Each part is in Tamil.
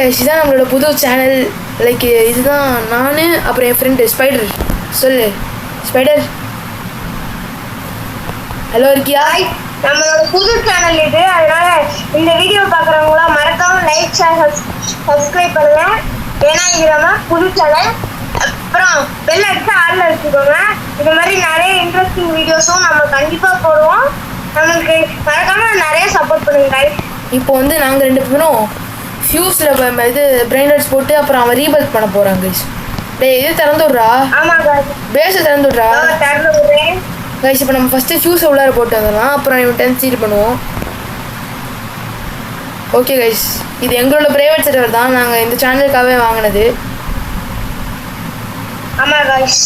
இதுதான் நம்மளோட புது சேனல். லைக் இதுதான் நான் அப்புறம் என் ஃப்ரெண்டு ஸ்பைடர். சொல்லு ஸ்பைடர். ஹலோ இருக்கியா? நம்மளோட புது சேனல் இது. அதனால இந்த வீடியோ பார்க்குறவங்களாம் மறக்காம லைக் ஷேர் சப்ஸ்கிரைப் பண்ணுங்க. ஏன்னா இது நம்ம புது சேனல். அப்புறம் பெல் அடிச்சு ஆள்ல வச்சுக்கோங்க. இது மாதிரி நிறைய இன்ட்ரெஸ்டிங் வீடியோஸும் நம்ம கண்டிப்பாக போடுவோம். நம்மளுக்கு மறக்காம நிறைய சப்போர்ட் பண்ணுங்க. இப்போ வந்து நாங்கள் 2 பேரும் ஃபியூஸில் இது பிரைண்டர்ஸ் போட்டு அப்புறம் அவன் ரீபல்ட் பண்ண போகிறாங்க. டேய் இது திறந்து விட்றா. ஆமாங்க பேஸை திறந்து விட்றா. திறந்து விடுறேன் கைஸ். இப்போ நம்ம ஃபஸ்ட்டு ஃபியூஸை உள்ளார போட்டு வந்துடலாம். அப்புறம் இவன் 10 சீட் பண்ணுவோம். ஓகே கைஸ், இது எங்களோட ப்ரைவேட் சர்வர் தான். நாங்கள் இந்த சேனலுக்காகவே வாங்கினது. ஆமாம் கைஸ்,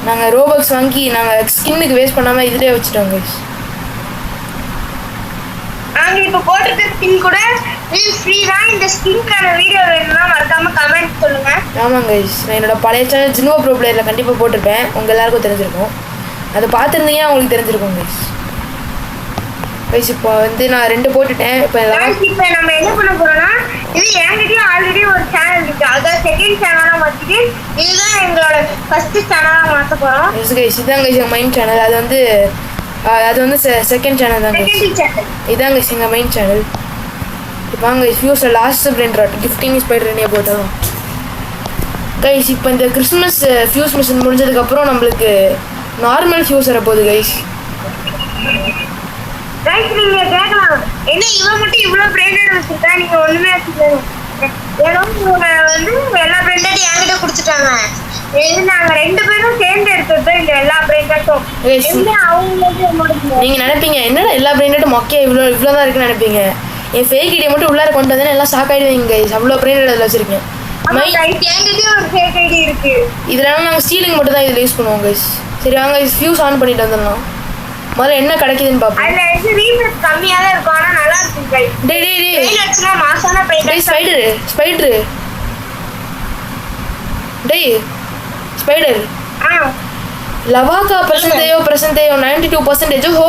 நாங்கள் ரோபக்ஸ் வாங்கி நாங்கள் ஸ்கின்னுக்கு வேஸ்ட் பண்ணாமல் இதிலே வச்சுட்டோம் கைஸ். நாங்கள் இப்போ போட்டிருக்க ஸ்கின் கூட ஃப்ரீ தான். இந்த ஸ்கின்கான வீடியோ வேணும்னா மறக்காம கமெண்ட் சொல்லுங்க. ஆமாம் கைஸ், நான் என்னோட பழைய சேனல் ஜின்வோ ப்ரோ பிளேயரில் கண்டிப்பாக போட்டிருப்பேன். உங்கள் எல்லாருக்கும் தெரிஞ்சிருக்கும். அதை பார்த்துருந்தீங்கன்னா உங்களுக்கு தெரிஞ்சிருக்கும் கைஸ். கைஸ் இப்போ வந்து நான் 2 போட்டுட்டேன். இப்போ நம்ம என்ன பண்ண போறோம்னா, இது என்கிட்டயும் ஆல்ரெடி ஒரு சேனல் இருக்கு. அதான் செகண்ட் சேனலாக மாற்றிட்டு இதுதான் எங்களோட ஃபர்ஸ்ட் சேனலாக மாற்ற போகிறோம். எஸ் கைஸ், இதுதான் கைஸ் எங்கள் மெயின் சேனல். அது வந்து செகண்ட் சேனல் தான் கைஸ். இதான் கைஸ் எங்கள் மெயின் சேனல். இப்போ வாங்க ஃபியூஸில் லாஸ்ட் பிளெண்டர் கிஃப்டிங் ஸ்பைடர் ரெடியாக போட்டோம் கைஸ். இப்போ இந்த கிறிஸ்மஸ் ஃபியூஸ் மிஷின் முடிஞ்சதுக்கப்புறம் நம்மளுக்கு நார்மல் ஃபியூஸ் வரப்போகுது கைஸ். நீங்க கேட்கலாம், என்ன இவன் மட்டும் இவ்வளவு பிராண்டட் வச்சிருக்கா, நீங்க ஒண்ணுமே வச்சுக்கணும். ஏன்னா இவங்க வந்து எல்லா பிராண்டட் என்கிட்ட கொடுத்துட்டாங்க. நாங்க 2 பேரும் சேர்ந்து எடுத்தது இந்த எல்லா பிராண்டட்டும். நீங்க நினைப்பீங்க என்னடா எல்லா பிராண்டட்டும் மொக்கையா இவ்வளோதான் இருக்குன்னு நினைப்பீங்க. என் ஃபேக் ஐடியை மட்டும் உள்ளார கொண்டு வந்தேன்னா எல்லாம் ஷாக் ஆகிடுவீங்க கைஸ். அவ்வளோ பிராண்டட் அதில் வச்சிருக்கேன். இதெல்லாம் நாங்கள் ஸ்டீலிங் மட்டும் தான் இதில் யூஸ் பண்ணுவோம் கைஸ். சரி வாங்க ஃபியூஸ் ஆன் பண்ணிட்டு வந்துடலாம். முதல்ல என்ன கிடைக்குதுன்னு பார்ப்போம். கம்மியா தான் இருக்கும், ஆனா நல்லா இருக்கும் கைஸ். ஸ்பைடர் டேய் ஸ்பைடர் லவாக்கா பிரசன்டேயோ 92% ஹோ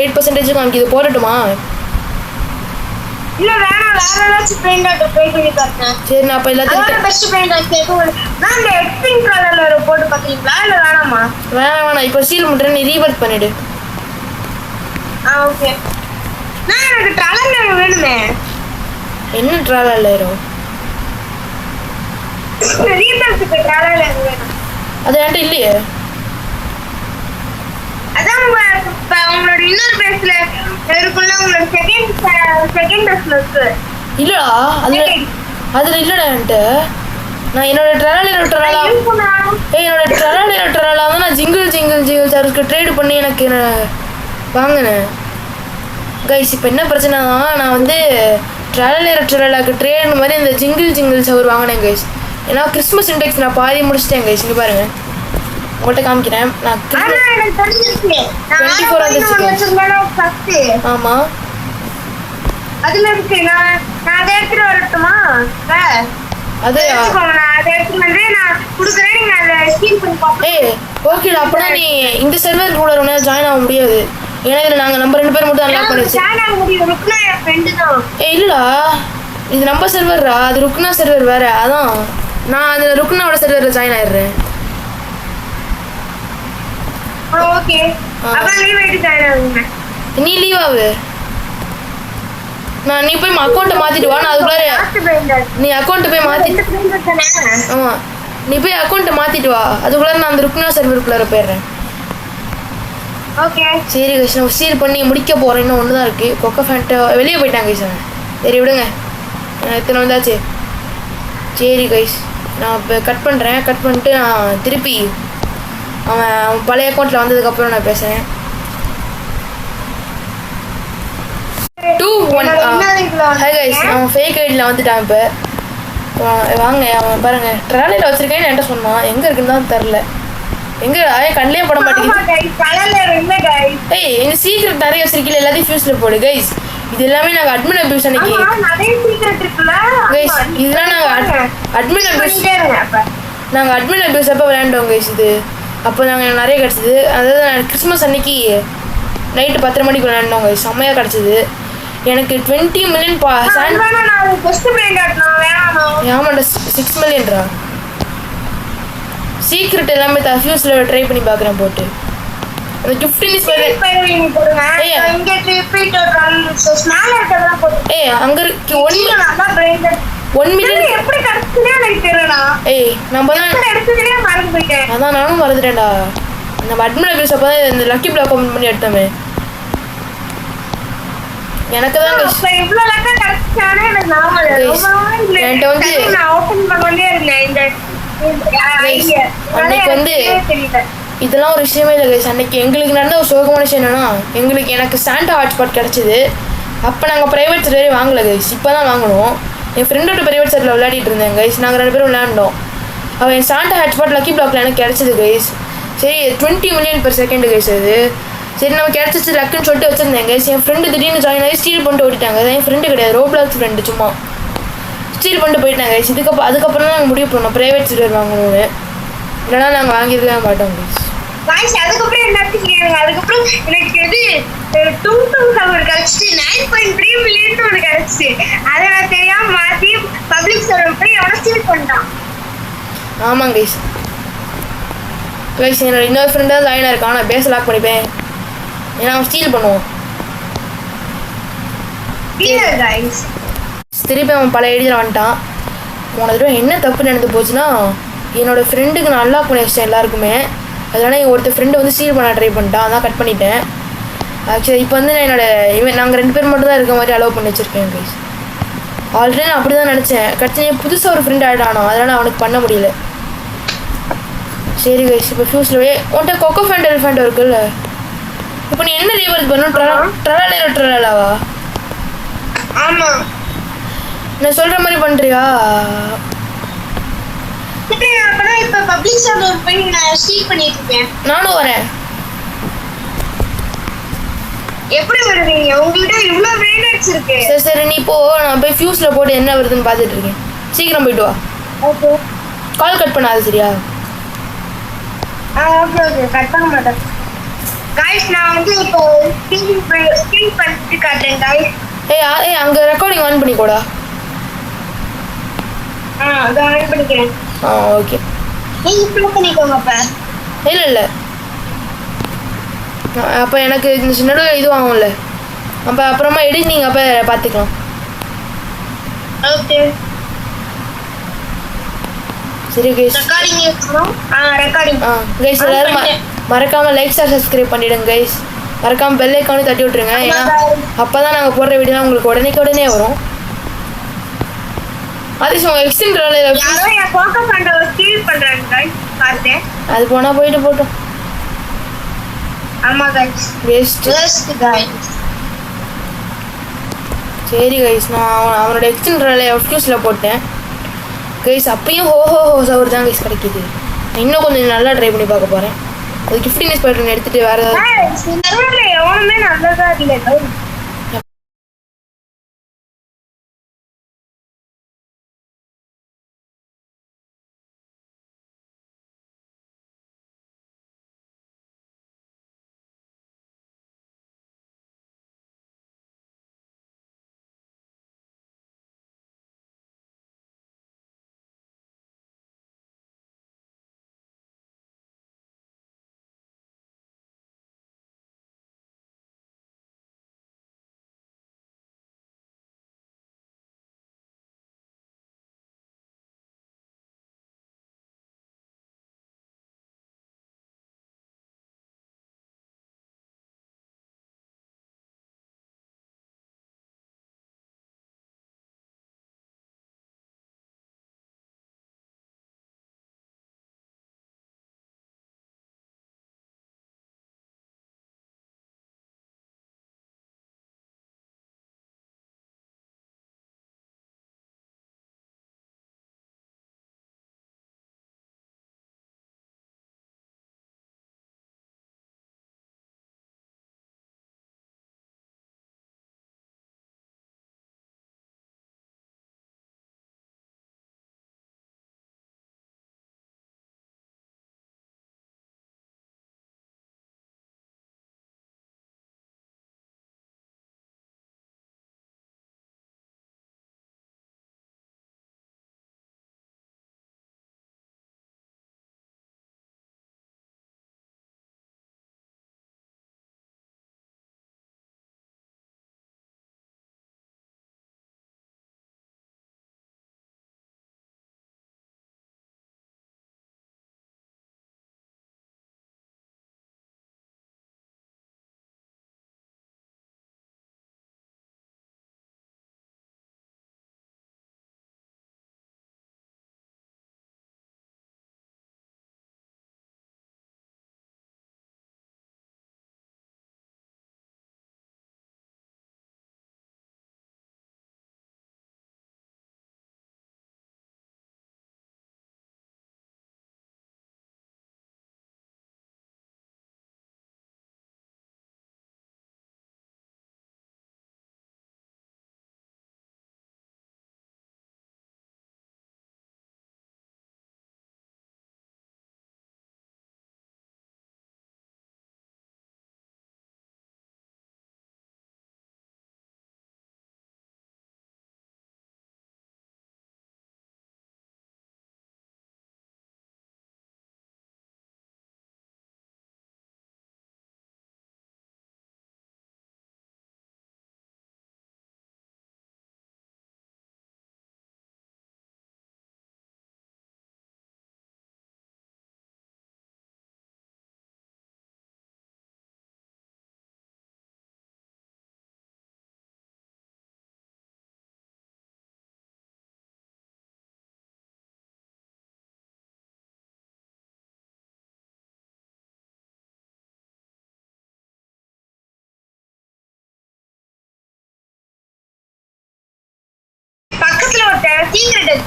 8% காமிக்குது. போடட்டுமா? இல்ல வேணாம், வேற ஏதாச்சும் பெயிண்ட் ட்ரை பண்ணி பார்த்தேன். சரி நான் அப்ப எல்லாத்தையும் பெஸ்ட் பெயிண்ட் கேட்கும். நான் இந்த எக்ஸ்பிங் கலர்ல போட்டு பாத்தீங்களா இல்ல வேணாமா? வேணாம், இப்போ சீல் மட்டும் நீ ரீவர்க் பண்ணிடு. ஓகே. நான் எனக்கு ட்ராலர் வேணுமே. என்ன ட்ராலர் வரும்? ரீவர்க்கு ட்ராலர் வேணும். அது என்கிட்ட இல்லையே. அதான் உங்களோட இன்னொரு பேஸ்ல இருக்குல்ல, உங்களோட செகண்ட் பேஸ்ல இருக்கு. இல்லடா அதுல இல்லடா என்கிட்ட. நான் என்னோட ட்ராலர் வந்து நான் ஜிங்கிள் சாருக்கு ட்ரேடு பண்ணி எனக்கு வாங்கினேன் கைஸ். இப்போ என்ன பிரச்சனைனா, நான் வந்து ட்ராலாக்கு ட்ரேடு மாதிரி இந்த ஜிங்கிள் சவர் வாங்கினேன் கைஸ். ஏன்னா கிறிஸ்மஸ் இன்டெக்ஸ் நான் பாதி முடிச்சிட்டேன் கைஸ். இங்கே பாருங்க, உங்கள்கிட்ட காமிக்கிறேன். நான் 24 வந்துச்சு. ஆமாம், அதுல இருக்கு. நான் அதை எடுத்துட்டு வரட்டுமா? அது ஓகேடா. அப்படின்னா நீ இந்த சர்வர் கூட ரொம்ப நேரம் ஜாயின் ஆக முடியாது. ஏன்னா இதில் நாங்கள் நம்ம 2 பேர் மட்டும் அன்லாக் பண்ணிச்சு. இல்லடா, இது நம்ம சர்வர்ரா. அது ருக்னா சர்வர் வேற. அதான் நான் அதில் ருக்னாவோட சர்வரில் ஜாயின் ஆயிடுறேன். நீ லீவ் ஆகு. நீ போய் அக்கௌண்ட்டை மாற்றிட்டு வா. நான் அதுக்குள்ளார நீ அக்கௌண்ட்டை போய் மாற்றிட்டு ஆமாம் நீ போய் அக்கௌண்ட்டை மாற்றிட்டு வா. அதுக்குள்ளார நான் அந்த ருக்னா சர்வருக்குள்ளார போயிடுறேன். ஓகே சரி கைஸ், நான் சீல் பண்ணி முடிக்க போகிறேன். இன்னும் ஒன்று தான் இருக்குது. கொக்கோ ஃபேண்ட்டை வெளியே போயிட்டாங்க கைஸ். சரி விடுங்க, எத்தனை வந்தாச்சு. சரி கைஸ், நான் இப்போ கட் பண்ணுறேன். கட் பண்ணிட்டு நான் திருப்பி அவன் பழைய அக்கௌண்ட்டில் வந்ததுக்கப்புறம் நான் பேசுகிறேன். 2 1 ஹை கைஸ், அவன் ஃபேக் ஐடியில் வந்துட்டான். இப்போ வாங்க அவன் பாருங்க ட்ராலியில் வச்சுருக்கேன்னு என்கிட்ட சொன்னான். எங்கே இருக்குன்னு தான் தெரில. எங்கே கண்ணிலே போட மாட்டேங்குது. ஏய் எங்கள் சீக்ரெட் நிறைய வச்சிருக்கீங்க, எல்லாத்தையும் ஃபியூஸில் போடு கைஸ். இது எல்லாமே நாங்கள் அட்மின் அபியூஸ் அன்னைக்கு கைஸ். இதெல்லாம் நாங்கள் அட்மின் அபியூஸ் அப்போ விளையாண்டோம் கைஸ். இது அப்போ நாங்கள் நிறைய கிடச்சிது. அதாவது கிறிஸ்மஸ் அன்னைக்கு நைட்டு 10 மணிக்கு விளையாண்டோம் கைஸ். செம்மையாக கிடச்சிது. எனக்கு 20 மில்லியன் நான் ஃபர்ஸ்ட் பிரைன் காட்டணும் வேணாம். ஆமாண்டா 6 மில்லியன்ரா. சீக்ரெட் எல்லாமே ஃபியூஸில் ட்ரை பண்ணி பார்க்குறேன் போட்டு. அந்த கிஃப்ட் ஏய் அங்கே இருக்கு 1 மில்லியன் எப்படி கிடைச்சுனே எனக்கு தெரியலடா. ஏய் நம்ம தான் எடுத்ததுலயே மறந்து போயிட்டேன். அதான் நானும் மறந்துட்டேன்டா. நம்ம அட்மின் அபியூஸ் அப்போ தான் இந்த லக்கி பிளாக் ஓப்பன் பண்ணி எடுத்தோமே. எனக்கு தான் அப்ப இவ்வளவு லக்கா கிடைச்சானே எனக்கு ஞாபகம் இல்ல. ரொம்ப நாள் இல்ல. என்கிட்ட வந்து நான் ஓபன் பண்ணவே இருந்தேன் இந்த அன்னைக்கு வந்து இதெல்லாம் ஒரு விஷயமே இல்லை கைஸ். அன்னைக்கு எங்களுக்கு நடந்த ஒரு சோகமான விஷயம் என்னன்னா, எனக்கு சாண்டா ஹாட்ஸ்பாட் கிடச்சிது. அப்போ நாங்கள் ப்ரைவேட் சர்வரே வாங்கலை கைஸ், இப்போ தான் வாங்கணும். என் ஃப்ரெண்டோட ப்ரைவேட் சர்வரில் விளையாடிட்டு இருந்தேன் கைஸ். நாங்கள் 2 பேரும் விளையாண்டோம். அவன் என் சாண்டா ஹாட்ஸ்பாட் லக்கி பிளாக்ல எனக்கு கிடச்சிது கைஸ். சரி 20 மில்லியன் per செகண்ட் கைஸ் அது. சரி நம்ம கிடச்சிச்சு லக்குன்னு சொல்லிட்டு வச்சுருந்தேன் கைஸ். என் ஃப்ரெண்டு திடீர்னு ஜாயின் ஆகி ஸ்டீல் பண்ணிட்டு ஓடிட்டாங்க. அது என் ஃப்ரெண்டு கிடையாது, ரோப்ளாக்ஸ் ஃப்ரெண்டு, சும்மா ஸ்டீல் பண்ணிட்டு போயிட்டாங்க கைஸ். அதுக்கப்புறம் தான் நாங்கள் முடிவு பண்ணோம் ப்ரைவேட் சர்வர் வாங்கணும்னு. இல்லைனா நாங்கள் வாங்கியிருக்கவே மாட்டோம் கைஸ். அதுக்கப்புறம் என்னாச்சு கேளுங்க. அதுக்கப்புறம் எனக்கு எது 2000 கிடைச்சிட்டு 9.3 மில்லியன் ஒன்று கிடைச்சிச்சு. அதை நான் தெரியாம மாற்றி பப்ளிக் சர்வர் போய் எவ்வளோ ஸ்டீல் பண்ணிட்டான். ஆமாங்க கைஸ். கைஸ் என்னோட இன்னொரு ஃப்ரெண்டாக ஜாயின் ஆயிருக்கான். நான் பேச லாக் பண்ணிப்பேன், ஏன்னா அவன் ஸ்டீல் பண்ணுவான். திருப்பி அவன் பல ஐடியில் வந்துட்டான். போன தடவை என்ன தப்பு நடந்து போச்சுன்னா, என்னோடய ஃப்ரெண்டுக்கு நான் அன்லாக் பண்ணி வச்சிட்டேன் எல்லாருக்குமே. அதனால ஒருத்தர் ஃப்ரெண்டு வந்து ஸ்டீல் பண்ண ட்ரை பண்ணிட்டான், அதான் கட் பண்ணிட்டேன். ஆக்சுவலி இப்போ வந்து நான் நாங்கள் 2 பேர் மட்டும் தான் இருக்க மாதிரி அலோவ் பண்ணி வச்சுருக்கேன் கைஸ். ஆல்ரெடி நான் அப்படி தான் நினச்சேன். கட்சி புதுசாக ஒரு ஃப்ரெண்ட் ஆகிட்டானோ, அதனால் அவனுக்கு பண்ண முடியல. சரி கைஸ், இப்போ ஃபியூஸில் உன்ட்ட கொக்கோ ஃபேண்ட் எலிஃபேண்ட் இருக்குல்ல, இப்போ நீ என்ன ரீவர்ஸ் பண்ணணும்? ட்ரலாவா? ஆமாம், நான் சொல்கிற மாதிரி பண்ணுறியா? இப்போ பப்ளிக் சர்வர் போய் நான் ஸ்டீல் பண்ணிட்டு இருக்கேன். நானும் வரேன். எப்படி வருவீங்க? உங்கள்கிட்ட இவ்வளோ பிரைனட்ஸ் இருக்கு. சரி நீ போ, நான் போய் ஃபியூஸில் போட்டு என்ன வருதுன்னு பார்த்துட்டு இருக்கேன். சீக்கிரம் போயிட்டு வா. ஓகே, கால் கட் பண்ணாது சரியா? ஓகே ஓகே, கட் பண்ண மாட்டேன் காய்ஸ். நான் வந்து இப்போ ஸ்டீல் பண்ணிட்டு காட்டுறேன் காய்ஸ். ஏய் அங்கே ரெக்கார்டிங் ஆன் பண்ணிக்கோடா. அதை ஆன் பண்ணிக்கிறேன். ஓகே, நீங்கள் ப்ளே பண்ணிக்கோங்க. அப்போ இல்லை அப்போ எனக்கு இந்த சின்ன இது வாங்கும்ல, அப்போ அப்புறமா எடிட்டிங் அப்போ பார்த்துக்கலாம். ஓகே, சரி கைஸ், ரெக்கார்டிங் கைஸ் எல்லாரும் மறக்காமல் லைக் ஷேர் சப்ஸ்கிரைப் பண்ணிவிடுங்க கைஸ். மறக்காமல் பெல் ஐக்கானு தட்டி விட்ருங்க, ஏன்னா அப்போ தான் நாங்கள் போடுற வீடியோலாம் உங்களுக்கு உடனே வரும். அது எக்ஸ்டெண்ட் அது போனால் போயிட்டு போட்டோம். சரி கைஸ், நான் அவனோட எக்ஸ்டெண்ட் ஃபியூஸில் போட்டேன் கைஸ். அப்பயும் ஹோ சவர் தான் கைஸ் கிடைக்கிது. இன்னும் கொஞ்சம் நல்லா ட்ரை பண்ணி பார்க்க போகிறேன். அது 15 மினிட்ஸ் பேட்டர்ன் எடுத்துகிட்டு வேறு ஏதாவது எவனுமே நல்லதா இல்லை.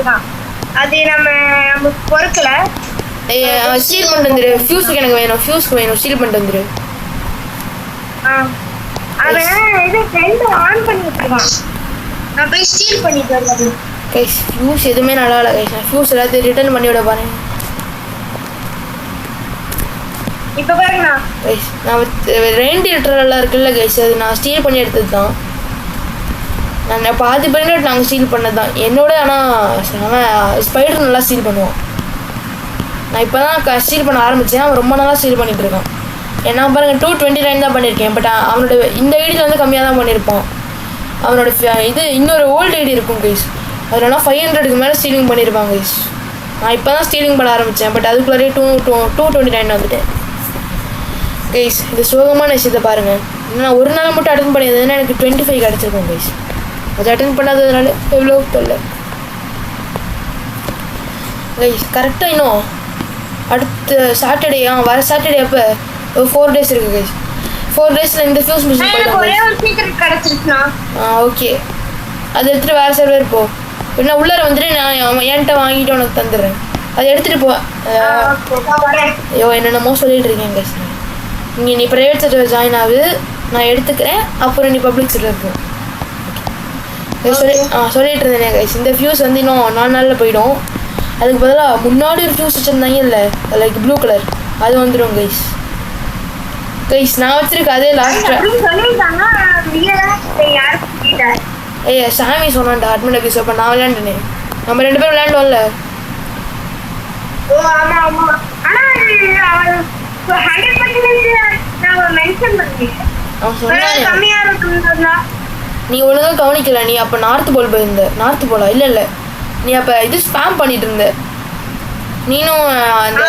இருக்கான். அது நமக்கு பொறுக்கல. ஸ்டீல் பண்ணிட்டு வந்துரு. ஃபியூஸுக்கு எனக்கு வேணும், ஃபியூஸ்க்கு வேணும், ஸ்டீல் பண்ணிட்டு வந்துரு. அவன் இது ஃப்ரெண்ட் ஆன் பண்ணிட்டு இருக்கான். நான் போய் ஸ்டீல் பண்ணிட்டு வரேன். கைஸ் ஃபியூஸ் எதுவுமே நல்லா இல்லை கைஸ். நான் ஃபியூஸ் எல்லாத்தையும் ரிட்டர்ன் பண்ணி விட பாருங்க. இப்போ பாருங்கண்ணா கைஸ் நான் ரெண்டு லிட்டரெல்லாம் இருக்குல்ல கைஸ், அது நான் ஸ்டீல் பண்ணி எடுத்தது தான். நான் பாதி பண்ணிட்டு நாங்கள் ஸ்டீல் பண்ணது தான் என்னோட. ஆனால் அவன் ஸ்பைடர் நல்லா ஸ்டீல் பண்ணுவான். நான் இப்போ தான் ஸ்டீல் பண்ண ஆரம்பித்தேன். அவன் ரொம்ப நாளாக ஸ்டீல் பண்ணிகிட்டு இருக்கான். ஏன்னா பாருங்கள் 229 தான் பண்ணியிருக்கேன். பட் அவனோட இந்த ஐடியில் வந்து கம்மியாக தான் பண்ணியிருப்பான். அவனோட இது இன்னொரு ஓல்டு ஐடி இருக்கும் கைஸ், அதனால 500க்கு மேலே ஸ்டீலிங் பண்ணியிருப்பாங்க கைஸ். நான் இப்போ தான் ஸ்டீலிங் பண்ண ஆரம்பித்தேன். பட் அதுக்குள்ளே 229 வந்துட்டேன் கைஸ். இது சோகமான விஷயத்தை பாருங்கள். நான் ஒரு நாள் மட்டும் அட்டன் பண்ணியிருந்தேன்னா எனக்கு 25 கிடச்சிருக்கோம் கைஸ். அது அட்டன் பண்ணாததுனால எவ்வளோ தெரியல கைஸ். கரெக்டாக இன்னும் அடுத்த சாட்டர்டே வர சாட்டர்டே அப்போ 4 days இருக்குது கைஸ். 4 daysல இந்த ஃபியூஸ் மிஷின் போயிடலாம். ஓகே, அதை எடுத்துகிட்டு வேறு சர்வர் போ. என்ன உள்ளார வந்துட்டு நான் என்கிட்ட வாங்கிட்டு உனக்கு தந்துடுறேன். அதை எடுத்துகிட்டு போ. ஐயோ என்னென்னமோ சொல்லிட்டு இருக்கேன் கைஸ். நீ ப்ரைவேட் சர்வர் ஜாயின் ஆகுது, நான் எடுத்துக்கிறேன். அப்புறம் நீ பப்ளிக் சர்வர் போ. சொல்லிட்டு இருந்தேன் கைஸ். இந்த ஃபியூஸ் வந்து இன்னும் 4 நாளில் போயிடும். அதுக்கு பதிலாக முன்னாடி ஒரு ஃபியூஸ் வச்சுருந்தாங்க இல்லை, லைக் ப்ளூ கலர், அது வந்துடும் கைஸ். கைஸ் நான் வச்சிருக்க அதே லாஸ்ட் சாமி சொன்னான்டா அட்மின் ஆஃபீஸ். அப்போ நான் விளையாண்டுனேன். நம்ம 2 பேரும் விளையாண்டோம்ல. நீ ஒழுங்காக கவனிக்கல. நீ அப்போ நார்த் போல் போயிருந்த. நார்த் போலா இல்லை நீ அப்போ இது ஸ்பேம் பண்ணிட்டு இருந்த. நீனும் அந்த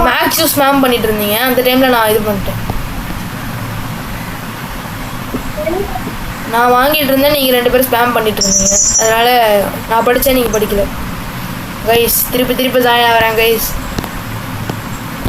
மேக்ஸும் ஸ்பேம் பண்ணிட்டு இருந்தீங்க. அந்த டைமில் நான் இது பண்ணிட்டேன். நான் வாங்கிட்டு இருந்தேன், நீங்கள் 2 பேரும் ஸ்பேம் பண்ணிட்டு இருந்தீங்க. அதனால் நான் படித்தேன், நீங்கள் படிக்கல கைஸ். திருப்பி ஜாயின் ஆகிறேன் கைஸ்.